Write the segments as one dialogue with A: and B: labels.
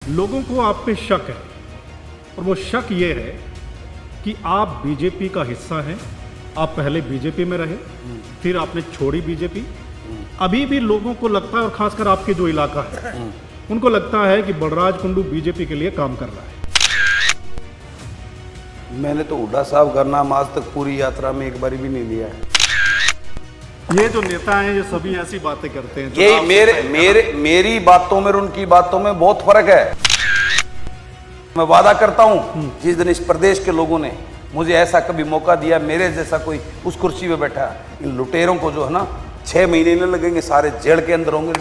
A: लोगों को आप पे शक है और वो शक ये है कि आप बीजेपी का हिस्सा हैं। आप पहले बीजेपी में रहे, फिर आपने छोड़ी बीजेपी। अभी भी लोगों को लगता है, और खासकर आपके जो इलाका है उनको लगता है कि बलराज कुंडू बीजेपी के लिए काम कर रहा है।
B: मैंने तो हुड्डा साहब का नाम आज तक पूरी यात्रा में एक बार भी नहीं लिया है।
A: ये जो नेता हैं ये सभी ऐसी बातें करते हैं।
B: ये मेरी बातों में और उनकी बातों में बहुत फर्क है। मैं वादा करता हूं जिस दिन इस प्रदेश के लोगों ने मुझे ऐसा कभी मौका दिया, मेरे जैसा कोई उस कुर्सी पे बैठा, इन लुटेरों को जो है ना 6 महीने नहीं लगेंगे, सारे जेल के अंदर होंगे।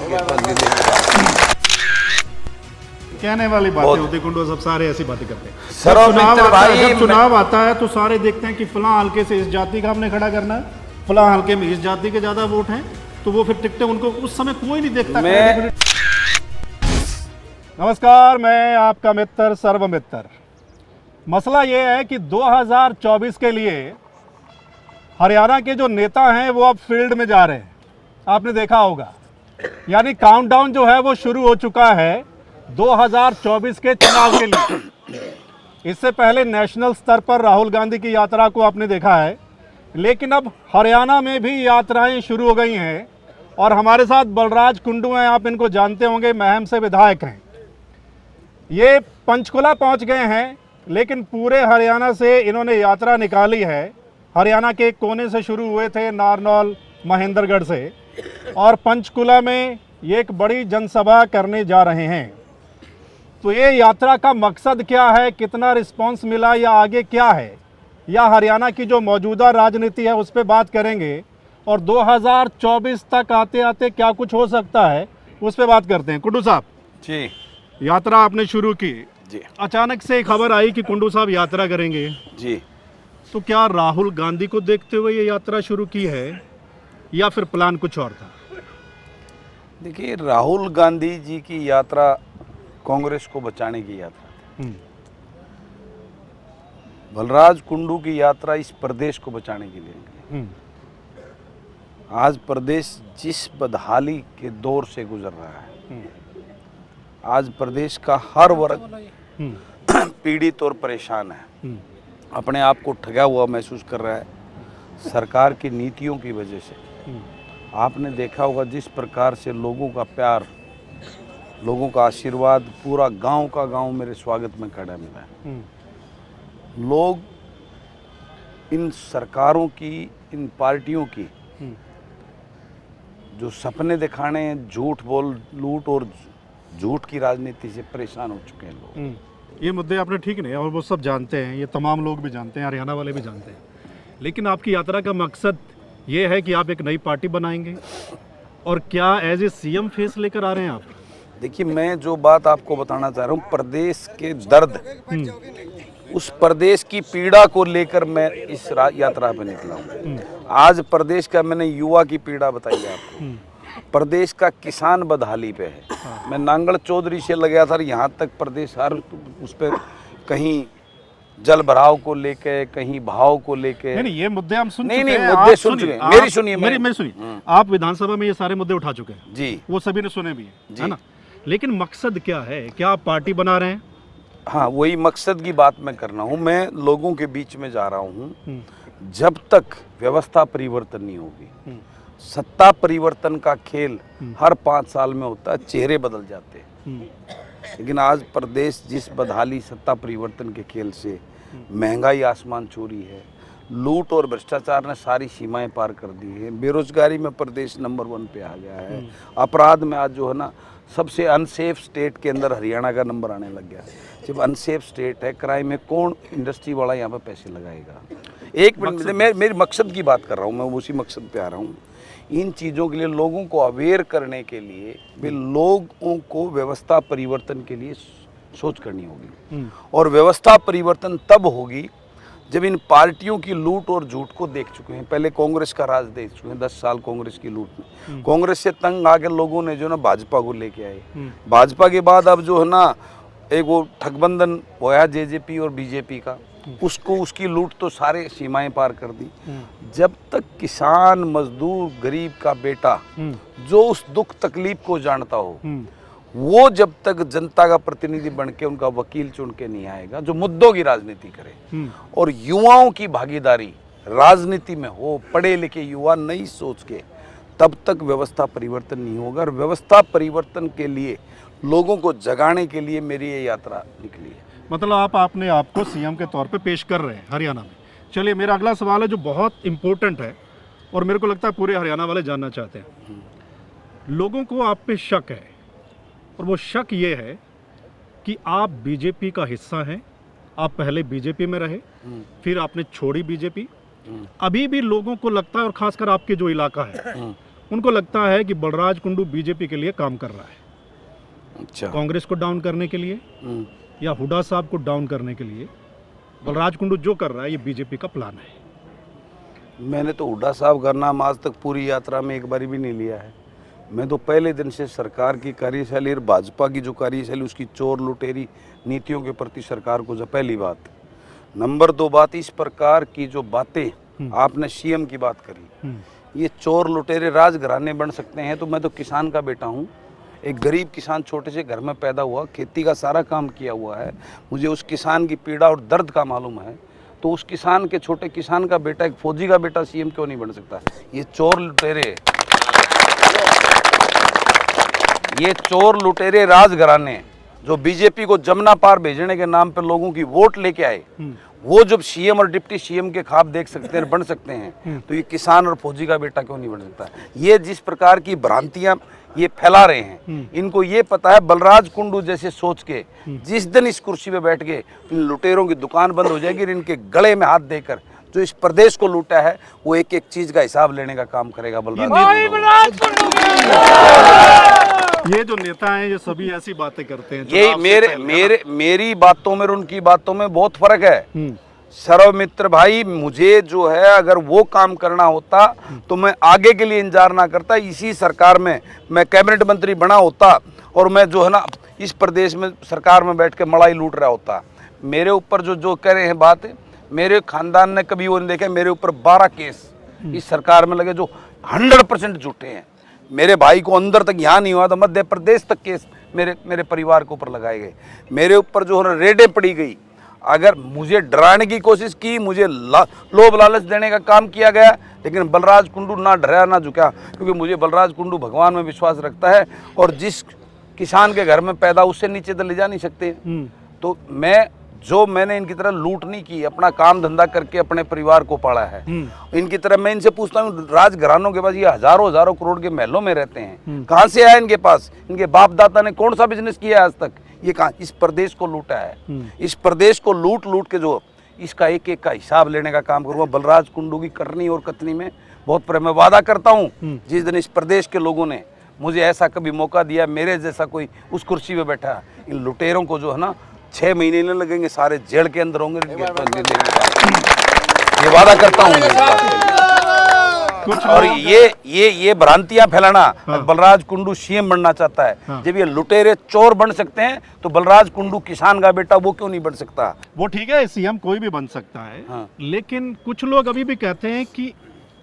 A: कहने वाली बातें होती, कुंडू सब सारे ऐसी बातें करते हैं।
B: जब
A: चुनाव आता है तो सारे देखते हैं कि फलां हल्के से इस जाति का हमने खड़ा करना है, फलां हल्के में इस जाति के ज्यादा वोट हैं, तो वो फिर टिकटें उनको उस समय कोई नहीं देखता। नमस्कार, मैं आपका मित्र सर्वमित्र। मसला ये है कि 2024 के लिए हरियाणा के जो नेता हैं वो अब फील्ड में जा रहे हैं। आपने देखा होगा, यानी काउंटडाउन जो है वो शुरू हो चुका है 2024 के चुनाव के लिए। इससे पहले नेशनल स्तर पर राहुल गांधी की यात्रा को आपने देखा है, लेकिन अब हरियाणा में भी यात्राएं शुरू हो गई हैं। और हमारे साथ बलराज कुंडू हैं, आप इनको जानते होंगे, महम से विधायक हैं। ये पंचकुला पहुंच गए हैं, लेकिन पूरे हरियाणा से इन्होंने यात्रा निकाली है। हरियाणा के एक कोने से शुरू हुए थे, नारनौल महेंद्रगढ़ से, और पंचकुला में ये एक बड़ी जनसभा करने जा रहे हैं। तो ये यात्रा का मकसद क्या है, कितना रिस्पांस मिला, या आगे क्या है, या हरियाणा की जो मौजूदा राजनीति है उस पर बात करेंगे। और 2024 तक आते आते क्या कुछ हो सकता है उस पर बात करते हैं। कुंडू साहब
B: जी,
A: यात्रा आपने शुरू की
B: जी।
A: अचानक से खबर आई कि कुंडू साहब यात्रा करेंगे
B: जी।
A: तो क्या राहुल गांधी को देखते हुए ये यात्रा शुरू की है या फिर प्लान कुछ और था?
B: देखिए, राहुल गांधी जी की यात्रा कांग्रेस को बचाने की यात्रा थी। बलराज कुंडू की यात्रा इस प्रदेश को बचाने के लिए। आज प्रदेश जिस बदहाली के दौर से गुजर रहा है, आज प्रदेश का हर वर्ग पीड़ित और परेशान है, अपने आप को ठगा हुआ महसूस कर रहा है सरकार की नीतियों की वजह से। आपने देखा होगा जिस प्रकार से लोगों का प्यार, लोगों का आशीर्वाद, पूरा गांव का गांव मेरे स्वागत में खड़ा मिला है। लोग इन सरकारों की, इन पार्टियों की जो सपने दिखाने, झूठ बोल, लूट और झूठ की राजनीति से परेशान हो चुके हैं लोग।
A: ये मुद्दे आपने ठीक नहीं, और वो सब जानते हैं, ये तमाम लोग भी जानते हैं, हरियाणा वाले भी जानते हैं। लेकिन आपकी यात्रा का मकसद ये है कि आप एक नई पार्टी बनाएंगे, और क्या एज ए सीएम फेस लेकर आ रहे हैं आप?
B: देखिए, मैं जो बात आपको बताना चाह रहा हूँ, प्रदेश के दर्द, उस प्रदेश की पीड़ा को लेकर मैं इस यात्रा पे निकला हूँ। आज प्रदेश का मैंने युवा की पीड़ा बताई है आपको। प्रदेश का किसान बदहाली पे है। मैं नांगड़ चौधरी से लगा था, यहाँ तक प्रदेश हर उस पर कहीं जल भराव को लेके, कहीं भाव को लेके।
A: नहीं, ये मुद्दे हम सुन
B: नहीं,
A: चुके हैं।
B: मुद्दे सुन चुके हैं। मेरी सुनिए,
A: मेरी सुनिए। आप विधानसभा में ये सारे मुद्दे उठा चुके हैं
B: जी,
A: वो सभी ने सुने भी हैं, है ना? लेकिन मकसद क्या है? क्या आप पार्टी बना रहे हैं?
B: हाँ, वही मकसद की बात मैं करना हूँ। मैं लोगों के बीच में जा रहा हूँ। जब तक व्यवस्था परिवर्तन नहीं होगी, सत्ता परिवर्तन का खेल हर 5 साल में होता है, चेहरे बदल जाते हैं। लेकिन आज प्रदेश जिस बदहाली सत्ता परिवर्तन के खेल से, महंगाई आसमान छूरी है, लूट और भ्रष्टाचार ने सारी सीमाएं पार कर दी है, बेरोजगारी में प्रदेश नंबर 1 पे आ गया है, अपराध में आज जो है ना सबसे अनसेफ स्टेट के अंदर हरियाणा का नंबर आने लग गया है। जब अनसेफ स्टेट है, क्राइम में कौन इंडस्ट्री वाला यहाँ पे पैसे लगाएगा? एक मिनट, मेरी मकसद की बात कर रहा हूँ, मैं उसी मकसद पे आ रहा हूँ। इन चीज़ों के लिए लोगों को अवेयर करने के लिए भी लोगों को व्यवस्था परिवर्तन के लिए सोच करनी होगी। और व्यवस्था परिवर्तन तब होगी जब इन पार्टियों की लूट और झूठ को देख चुके हैं। पहले कांग्रेस का राज देख चुके हैं, 10 साल कांग्रेस की लूट में। कांग्रेस से तंग आके लोगों ने जो ना भाजपा को लेके आए। भाजपा के बाद अब जो है ना एक वो ठगबंधन होया जेजेपी और बीजेपी का, उसको उसकी लूट तो सारे सीमाएं पार कर दी। जब तक किसान, मजदूर, गरीब का बेटा जो उस दुख तकलीफ को जानता हो, वो जब तक जनता का प्रतिनिधि बन के उनका वकील चुन के नहीं आएगा जो मुद्दों की राजनीति करे और युवाओं की भागीदारी राजनीति में हो, पढ़े लिखे युवा नई सोच के, तब तक व्यवस्था परिवर्तन नहीं होगा। और व्यवस्था परिवर्तन के लिए लोगों को जगाने के लिए मेरी ये यात्रा निकली है।
A: मतलब आप अपने आप को सीएम के तौर पे पेश कर रहे हैं हरियाणा में। चलिए, मेरा अगला सवाल है जो बहुत इम्पोर्टेंट है और मेरे को लगता है पूरे हरियाणा वाले जानना चाहते हैं। लोगों को आप पे शक है और वो शक ये है कि आप बीजेपी का हिस्सा हैं। आप पहले बीजेपी में रहे, फिर आपने छोड़ी बीजेपी। अभी भी लोगों को लगता है, और खासकर आपके जो इलाका है उनको लगता है कि बलराज कुंडू बीजेपी के लिए काम कर रहा है।
B: अच्छा।
A: कांग्रेस को डाउन करने के लिए या हुड्डा साहब को डाउन करने के लिए बलराज कुंडू जो कर रहा है ये बीजेपी का प्लान है।
B: मैंने तो हुड्डा साहब का नाम आज तक पूरी यात्रा में एक बार भी नहीं लिया है। मैं तो पहले दिन से सरकार की कार्यशैली और भाजपा की जो कार्यशैली उसकी चोर लुटेरी नीतियों के प्रति सरकार को, जो पहली बात। नंबर 2 बात, इस प्रकार की जो बातें आपने सीएम की बात करी, ये चोर लुटेरे राजघराने बन सकते हैं। तो मैं तो किसान का बेटा हूँ, एक गरीब किसान छोटे से घर में पैदा हुआ, खेती का सारा काम किया हुआ है। मुझे उस किसान की पीड़ा और दर्द का मालूम है। तो उस किसान के, छोटे किसान का बेटा, एक फौजी का बेटा सीएम क्यों नहीं बन सकता? ये चोर लुटेरे राजघराने जो बीजेपी को जमुना पार भेजने के नाम पर लोगों की वोट लेके आए, वो जब सीएम और डिप्टी सीएम के ख्वाब देख सकते हैं, बन सकते हैं, तो ये किसान और फौजी का बेटा क्यों नहीं बन सकता? ये जिस प्रकार की भ्रांतियां ये फैला रहे हैं, इनको ये पता है बलराज कुंडू जैसे सोच के जिस दिन इस कुर्सी पे बैठ के इन लुटेरों की दुकान बंद हो जाएगी, इनके गले में हाथ देकर जो इस प्रदेश को लूटा है वो एक एक चीज का हिसाब लेने का काम करेगा बलराज कुंडू।
A: ये जो नेता हैं ये सभी ऐसी बातें करते हैं।
B: यही मेरी बातों में और उनकी बातों में बहुत फर्क है। सर्वमित्र भाई, मुझे जो है अगर वो काम करना होता तो मैं आगे के लिए इंतजार ना करता, इसी सरकार में मैं कैबिनेट मंत्री बना होता और मैं जो है ना इस प्रदेश में सरकार में बैठ के मलाई लूट रहा होता। मेरे ऊपर जो कह रहे हैं बात, मेरे खानदान ने कभी वो नहीं देखा। मेरे ऊपर 12 केस इस सरकार में लगे जो 100% झूठे हैं। मेरे भाई को अंदर तक यहाँ नहीं हुआ तो मध्य प्रदेश तक केस मेरे परिवार के ऊपर लगाए गए। मेरे ऊपर जो है रेडें पड़ी गई। अगर मुझे डराने की कोशिश की, मुझे लोभ लालच देने का काम किया गया, लेकिन बलराज कुंडू ना डरा ना झुका, क्योंकि मुझे बलराज कुंडू भगवान में विश्वास रखता है और जिस किसान के घर में पैदा उससे नीचे तो ले जा नहीं सकते। तो मैंने इनकी तरह लूट नहीं की, अपना काम धंधा करके अपने परिवार को पाला है। इनकी तरह मैं इनसे पूछता हूँ, राजघरानों के पास ये हजारों करोड़ के महलों में रहते हैं, कहाँ से आया इनके पास? इनके बाप दादा ने कौन सा बिजनेस किया आज तक? ये कहाँ? इस प्रदेश को लूटा है। इस प्रदेश को लूट के जो इसका एक एक का हिसाब लेने का काम करूँगा। बलराज कुंडू की करनी और कतनी में बहुत मैं वादा करता हूँ, जिस दिन इस प्रदेश के लोगों ने मुझे ऐसा कभी मौका दिया, मेरे जैसा कोई उस कुर्सी पे बैठा, इन लुटेरों को जो है ना 6 महीने नहीं लगेंगे, सारे जेल के अंदर होंगे। ये वादा करता हूँ। और ये भ्रांतियां फैलाना, बलराज कुंडू सीएम बनना चाहता है। जब ये लुटेरे चोर बन सकते हैं तो बलराज कुंडू किसान का बेटा वो क्यों नहीं बन सकता?
A: वो ठीक है, सीएम कोई भी बन सकता है। लेकिन कुछ लोग अभी भी कहते हैं कि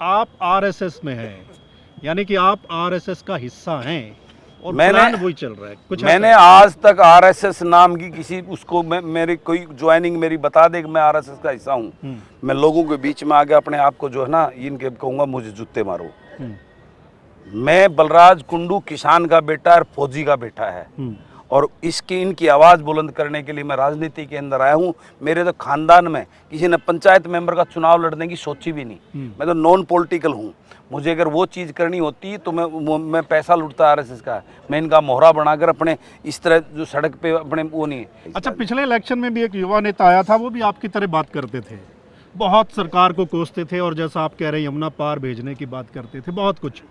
A: आप आरएसएस में हैं, यानी कि आप आरएसएस का हिस्सा हैं और प्लान वही चल रहा है। कुछ
B: मैंने आज तक आरएसएस नाम की किसी उसको मेरी कोई ज्वाइनिंग मेरी बता दे कि मैं आरएसएस का हिस्सा हूँ। मैं लोगों के बीच में आके अपने आप को जो है ना इनके कहूँगा मुझे जूते मारो। मैं बलराज कुंडू किसान का बेटा और फौजी का बेटा है और इनकी आवाज़ बुलंद करने के लिए मैं राजनीति के अंदर आया हूँ। मेरे तो खानदान में किसी ने पंचायत मेंबर का चुनाव लड़ने की सोची भी नहीं। मैं तो नॉन पॉलिटिकल हूँ। मुझे अगर वो चीज़ करनी होती तो मैं पैसा लूटता आरएसएस का। मैं इनका मोहरा बनाकर अपने इस तरह जो सड़क पे अपने वो नहीं है।
A: अच्छा, पिछले इलेक्शन में भी एक युवा नेता आया था, वो भी आपकी तरह बात करते थे, बहुत सरकार को कोसते थे और जैसा आप कह रहे हैं यमुना पार भेजने की बात करते थे, बहुत कुछ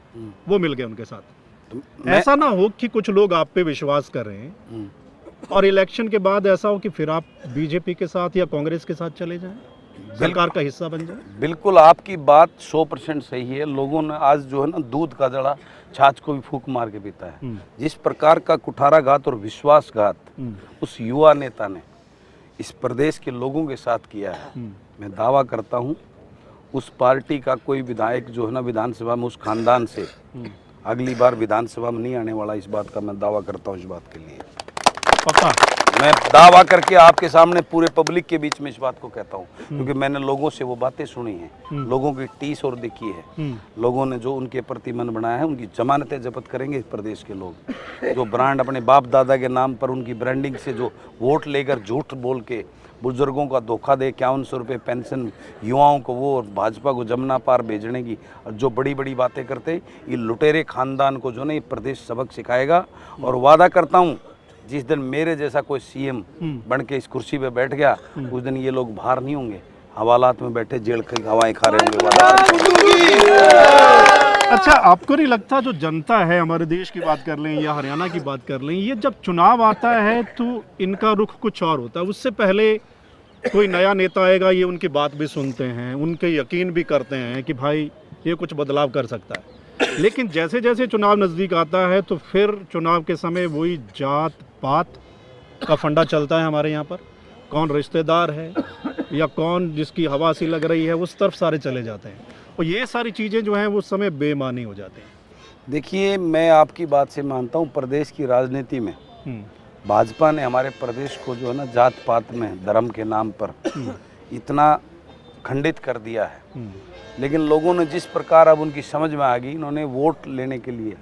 A: वो मिल गए उनके साथ। ऐसा ना हो कि कुछ लोग आप पे विश्वास कर रहे हैं और इलेक्शन के बाद ऐसा हो कि फिर आप बीजेपी के साथ या कांग्रेस के साथ चले जाएं, सरकार का हिस्सा बन जाए।
B: बिल्कुल आपकी बात 100% सही है। लोगों ने आज जो है ना दूध का जड़ा छाछ को भी फूंक मार के पीता है। जिस प्रकार का कुठाराघात और विश्वासघात उस युवा नेता ने इस प्रदेश के लोगों के साथ किया है, मैं दावा करता हूँ उस पार्टी का कोई विधायक जो है ना विधानसभा में उस खानदान से अगली बार विधानसभा में नहीं आने वाला, इस बात का मैं दावा करता हूँ। इस बात के लिए
A: पक्का?
B: मैं दावा करके आपके सामने पूरे पब्लिक के बीच में इस बात को कहता हूँ, क्योंकि मैंने लोगों से वो बातें सुनी हैं, लोगों की टीस और देखी है, लोगों ने जो उनके प्रति मन बनाया है, उनकी जमानतें जब्त करेंगे इस प्रदेश के लोग। जो ब्रांड अपने बाप दादा के नाम पर उनकी ब्रांडिंग से जो वोट लेकर झूठ बोल के बुजुर्गों का धोखा दे, 5100 रुपये पेंशन युवाओं को वो, और भाजपा को जमुना पार भेजने की, और जो बड़ी बड़ी बातें करते, ये लुटेरे खानदान को जो ना ये प्रदेश सबक सिखाएगा। और वादा करता हूँ, जिस दिन मेरे जैसा कोई सीएम बन के इस कुर्सी पे बैठ गया, उस दिन ये लोग बाहर नहीं होंगे, हवालात में बैठे जेल की हवाएं खा रहे होंगे।
A: अच्छा, आपको नहीं लगता जो जनता है, हमारे देश की बात कर लें या हरियाणा की बात कर लें, ये जब चुनाव आता है तो इनका रुख कुछ और होता है। उससे पहले कोई नया नेता आएगा, ये उनकी बात भी सुनते हैं, उनके यकीन भी करते हैं कि भाई ये कुछ बदलाव कर सकता है। लेकिन जैसे जैसे चुनाव नज़दीक आता है तो फिर चुनाव के समय वही जात पात का फंडा चलता है हमारे यहाँ पर। कौन रिश्तेदार है या कौन जिसकी हवा सी लग रही है, उस तरफ सारे चले जाते हैं, और ये सारी चीज़ें जो हैं वो उस समय बेमानी हो जाती हैं।
B: देखिए, मैं आपकी बात से मानता हूँ, प्रदेश की राजनीति में भाजपा ने हमारे प्रदेश को जो है ना जात पात में, धर्म के नाम पर इतना खंडित कर दिया है। लेकिन लोगों ने जिस प्रकार अब उनकी समझ में आ गई, इन्होंने वोट लेने के लिए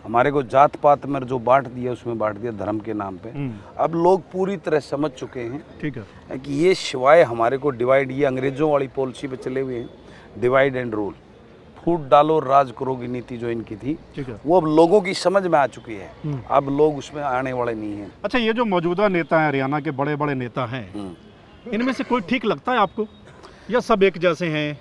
B: हमारे को जात पात में जो बांट दिया, उसमें बांट दिया धर्म के नाम पे। अब लोग पूरी तरह समझ चुके हैं, ठीक है, कि ये शिवाय हमारे को डिवाइड, ये अंग्रेजों वाली पॉलिसी पे चले हुए हैं, डिवाइड एंड रूल, फूट डालो राज करो की नीति जो इनकी थी, वो अब लोगों की समझ में आ चुकी है। अब लोग उसमें आने वाले नहीं हैं।
A: अच्छा, ये जो मौजूदा नेता है, हरियाणा के बड़े बड़े नेता हैं, इनमें से कोई ठीक लगता है आपको या सब एक जैसे हैं?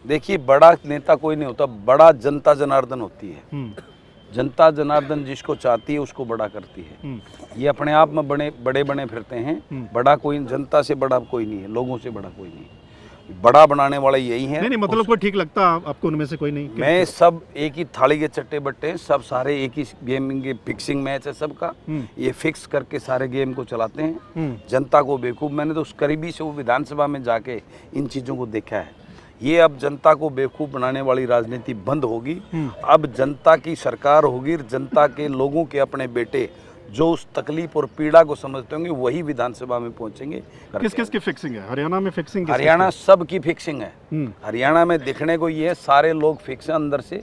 B: देखिए, बड़ा नेता कोई नहीं होता, बड़ा जनता जनार्दन होती है। जनता जनार्दन जिसको चाहती है उसको बड़ा करती है। ये अपने आप में बड़े बने फिरते हैं, बड़ा कोई, जनता से बड़ा कोई नहीं है, लोगों से बड़ा कोई नहीं है, बड़ा बनाने वाला यही है।
A: नहीं, मतलब कोई ठीक लगता आपको उनमें से कोई नहीं?
B: मैं सब एक ही थाली के चट्टे बट्टे, सब सारे एक ही गेम के फिक्सिंग मैच है सबका, ये फिक्स करके सारे गेम को चलाते हैं, जनता को बेवकूफ़। मैंने तो उस करीबी से वो विधानसभा में जाके इन चीज़ों को देखा है। ये अब जनता को बेवकूफ़ बनाने वाली राजनीति बंद होगी। अब जनता की सरकार होगी, जनता के लोगों के अपने बेटे जो उस तकलीफ और पीड़ा को समझते होंगे वही विधानसभा में पहुंचेंगे।
A: किस किस की फिक्सिंग है हरियाणा में? फिक्सिंग
B: हरियाणा सब की फिक्सिंग है। हरियाणा में दिखने को ये है, सारे लोग फिक्स हैं अंदर से,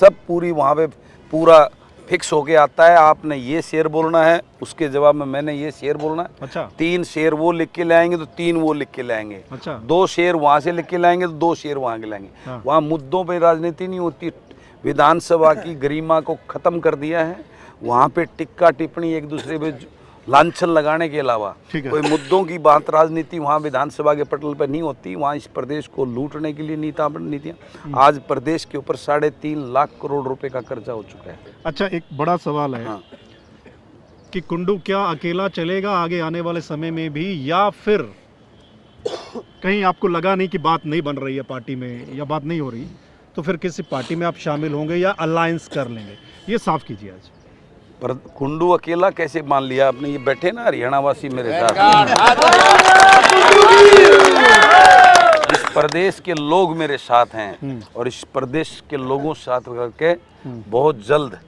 B: सब पूरी वहाँ पे पूरा फिक्स होके आता है। आपने ये शेर बोलना है, उसके जवाब में मैंने ये शेर बोलना है।
A: अच्छा।
B: 3 शेर वो लिख के लाएंगे तो 3 वो लिख के लाएंगे। अच्छा। 2 शेर वहाँ से लिख के लाएंगे तो 2 शेर वहाँ के लाएंगे। हाँ। वहाँ मुद्दों पे राजनीति नहीं होती। विधानसभा की गरिमा को खत्म कर दिया है। वहाँ पे टिक्का टिप्पणी एक दूसरे पे लांछन लगाने के अलावा कोई मुद्दों की बात, राजनीति वहाँ विधानसभा के पटल पर नहीं होती। वहाँ इस प्रदेश को लूटने के लिए नीतियाँ। आज प्रदेश के ऊपर 3.5 लाख करोड़ रुपए का कर्जा हो चुका है।
A: अच्छा, एक बड़ा सवाल है। हाँ। कि कुंडू क्या अकेला चलेगा आगे आने वाले समय में भी, या फिर कहीं आपको लगा नहीं कि बात नहीं बन रही है पार्टी में या बात नहीं हो रही, तो फिर किसी पार्टी में आप शामिल होंगे या अलायंस कर लेंगे? ये साफ कीजिए आज।
B: पर कुंडू अकेला कैसे मान लिया आपने? ये बैठे ना हरियाणा वासी मेरे साथ, इस प्रदेश के लोग मेरे साथ हैं और इस प्रदेश के लोगों से साथ करके बहुत जल्द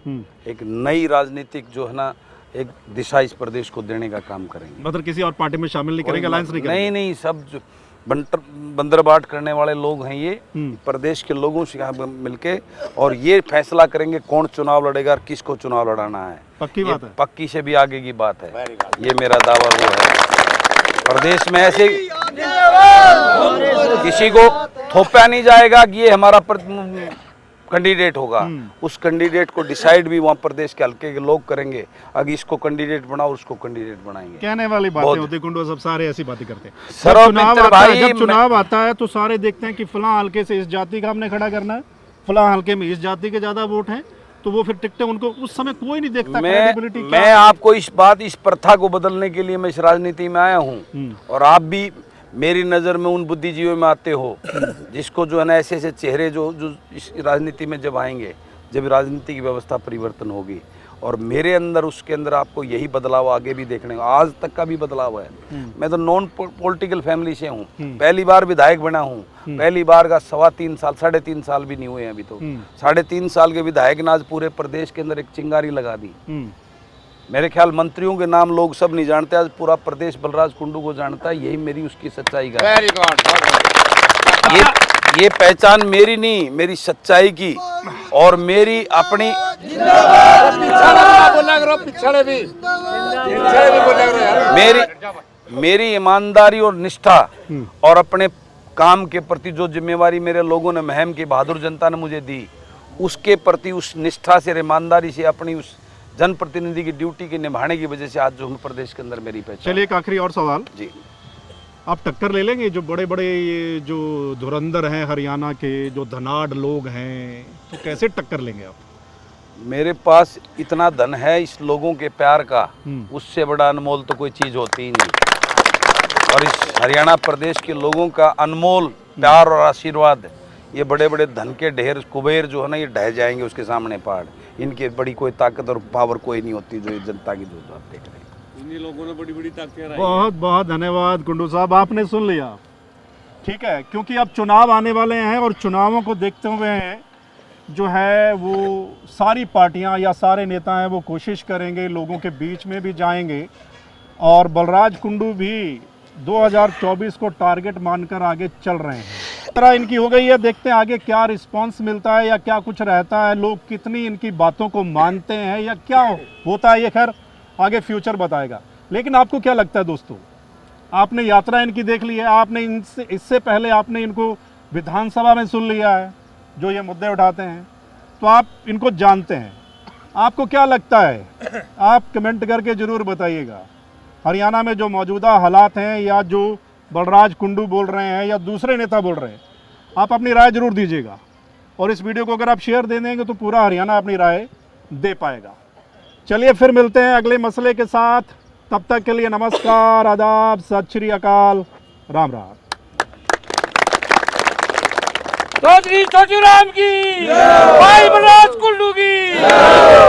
B: एक नई राजनीतिक जो है ना एक दिशा इस प्रदेश को देने का काम करेंगे।
A: मतलब किसी और पार्टी में शामिल नहीं करेंगे, अलायंस नहीं करेंगे?
B: नहीं, सब जो बंदरबाट करने वाले लोग हैं ये प्रदेश के लोगों से यहाँ मिलके, और ये फैसला करेंगे कौन चुनाव लड़ेगा और किसको चुनाव लड़ाना है।
A: पक्की बात है?
B: पक्की से भी आगे की बात है, ये मेरा दावा वो है। प्रदेश में ऐसे किसी को थोपा नहीं जाएगा कि ये हमारा कैंडिडेट होगा। उस कैंडिडेट को डिसाइड भी वहाँ प्रदेश के हल्के के लोग करेंगे। अगर इसको कैंडिडेट बनाओ, उसको कैंडिडेट बनाएंगे।
A: कहने वाली बातें होती है, कुंडू सब सारे ऐसी बातें करते हैं। जब चुनाव आता है तो सारे देखते हैं कि फलां हल्के से इस जाति का हमने खड़ा करना है, फलां हल्के में इस जाति के ज्यादा वोट हैं, तो वो फिर टिकटें उनको उस समय कोई नहीं देखता।
B: मैं आपको इस प्रथा को बदलने के लिए मैं इस राजनीति में आया हूँ, और आप भी मेरी नज़र में उन बुद्धिजीवियों में आते हो जिसको जो है ना ऐसे चेहरे जो इस राजनीति में जब आएंगे, जब राजनीति की व्यवस्था परिवर्तन होगी और मेरे अंदर उसके अंदर आपको यही बदलाव आगे भी देखने को, आज तक का भी बदलाव है। मैं तो नॉन पॉलिटिकल फैमिली से हूँ, पहली बार विधायक बना हूँ, पहली बार का 3.25 साल 3.5 साल भी नहीं हुए हैं अभी तो, 3.5 साल के विधायक ने आज पूरे प्रदेश के अंदर एक चिंगारी लगा दी। मेरे ख्याल मंत्रियों के नाम लोग सब नहीं जानते, आज पूरा प्रदेश बलराज कुंडू को जानता है, यही मेरी उसकी सच्चाई का। Very good. ये पहचान मेरी नहीं, मेरी सच्चाई की और मेरी अपनी मेरी ईमानदारी और निष्ठा और अपने काम के प्रति जो जिम्मेवारी मेरे लोगों ने, महम की बहादुर जनता ने मुझे दी, उसके प्रति उस निष्ठा से, ईमानदारी से, अपनी उस जनप्रतिनिधि की ड्यूटी के निभाने की वजह से आज जो प्रदेश के अंदर मेरी पहचान।
A: चलिए एक आखिरी और सवाल
B: जी,
A: आप टक्कर ले लेंगे जो बड़े बड़े ये जो धुरंधर हैं हरियाणा के, जो धनाढ़ लोग हैं, तो कैसे टक्कर लेंगे आप?
B: मेरे पास इतना धन है इस लोगों के प्यार का, उससे बड़ा अनमोल तो कोई चीज होती ही नहीं। और इस हरियाणा प्रदेश के लोगों का अनमोल प्यार और आशीर्वाद, ये बड़े बड़े धन के ढेर कुबेर जो है ना, ये ढह जाएंगे उसके सामने पहाड़। इनके बड़ी कोई ताकत और पावर कोई नहीं होती जो जनता की जो आप देख रहे हैं। इन्हीं लोगों ने बड़ी बड़ी ताकत।
A: बहुत बहुत धन्यवाद कुंडू साहब, आपने सुन लिया। ठीक है, क्योंकि अब चुनाव आने वाले हैं और चुनावों को देखते हुए जो है वो सारी पार्टियां या सारे नेता हैं वो कोशिश करेंगे, लोगों के बीच में भी जाएंगे, और बलराज कुंडू भी 2024 को टारगेट मानकर आगे चल रहे हैं। तरह इनकी हो गई है, देखते हैं आगे क्या रिस्पांस मिलता है या क्या कुछ रहता है, लोग कितनी इनकी बातों को मानते हैं या क्या होता है, ये खैर आगे फ्यूचर बताएगा। लेकिन आपको क्या लगता है दोस्तों, आपने यात्रा इनकी देख ली है, आपने इससे पहले आपने इनको विधानसभा में सुन लिया है जो ये मुद्दे उठाते हैं, तो आप इनको जानते हैं। आपको क्या लगता है, आप कमेंट करके ज़रूर बताइएगा। हरियाणा में जो मौजूदा हालात हैं या जो बलराज कुंडू बोल रहे हैं या दूसरे नेता बोल रहे हैं, आप अपनी राय जरूर दीजिएगा। और इस वीडियो को अगर आप शेयर दे देंगे तो पूरा हरियाणा अपनी राय दे पाएगा। चलिए फिर मिलते हैं अगले मसले के साथ, तब तक के लिए नमस्कार, आदाब, सत श्री अकाल, राम राम।
C: चौधरी छोटू राम की